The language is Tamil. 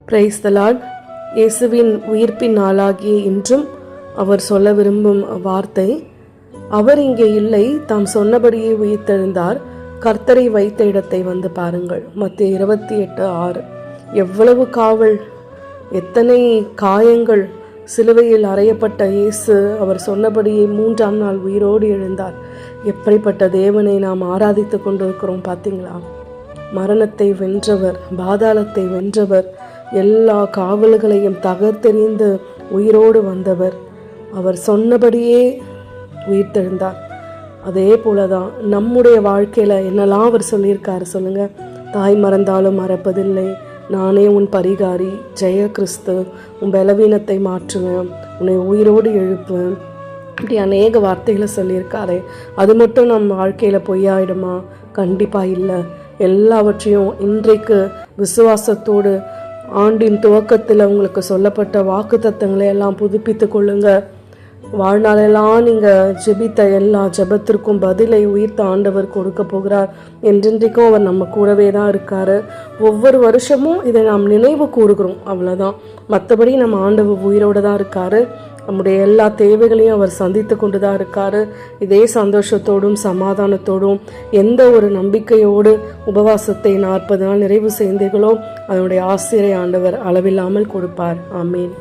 Praise the Lord. இயேசுவின் உயிர்ப்பின் நாளாகிய இன்றும் அவர் சொல்ல விரும்பும் வார்த்தை, அவர் இங்கே இல்லை, தாம் சொன்னபடியே உயிர்த்தெழுந்தார், கர்த்தரை வைத்த இடத்தை வந்து பாருங்கள். மத்தேயு 28:6. எவ்வளவு காவல், எத்தனை காயங்கள்! சிலுவையில் அறையப்பட்ட இயேசு அவர் சொன்னபடியே 3ஆம் நாள் உயிரோடு எழுந்தார். எப்படிப்பட்ட தேவனை நாம் ஆராதித்து கொண்டிருக்கிறோம் பார்த்தீங்களா? மரணத்தை வென்றவர், பாதாளத்தை வென்றவர், எல்லா காவல்களையும் தகர்த்தெறிந்து உயிரோடு வந்தவர். அவர் சொன்னபடியே உயிர்த்தெழுந்தார். அதே போலதான் நம்முடைய வாழ்க்கையில என்னெல்லாம் அவர் சொல்லியிருக்காரு சொல்லுங்க. தாய் மறந்தாலும் மறப்பதில்லை, நானே உன் பரிகாரி, ஜெய கிறிஸ்து, உன் பலவீனத்தை மாற்றுவேன், உன்னை உயிரோடு எழுப்புவேன், இப்படி அநேக வார்த்தைகளை சொல்லியிருக்காரு. அது மட்டும் நம்ம வாழ்க்கையில பொய்யாயிடுமா? கண்டிப்பா இல்லை. எல்லாவற்றையும் இன்றைக்கு விசுவாசத்தோடு ஆண்டின் துவக்கத்தில் உங்களுக்கு சொல்லப்பட்ட வாக்கு தத்தங்களை எல்லாம் புதுப்பித்து கொள்ளுங்க. வாழ்நாளெல்லாம் நீங்கள் ஜெபித்த எல்லா ஜெபத்திற்கும் பதிலை உயிர்த்த ஆண்டவர் கொடுக்க போகிறார். என்றென்றைக்கும் அவர் நம்ம கூடவே தான் இருக்காரு. ஒவ்வொரு வருஷமும் இதை நாம் நினைவு கூறுகிறோம், அவ்வளோதான். மற்றபடி நம்ம ஆண்டவர் உயிரோடு தான் இருக்காரு. நம்முடைய எல்லா தேவைகளையும் அவர் சந்தித்து கொண்டு தான் இருக்காரு. இதே சந்தோஷத்தோடும் சமாதானத்தோடும் எந்த ஒரு நம்பிக்கையோடு உபவாசத்தை 40 நாள் நிறைவு செய்தீர்களோ அதனுடைய ஆசிரியை ஆண்டவர் அளவில்லாமல் கொடுப்பார். ஆமீன்.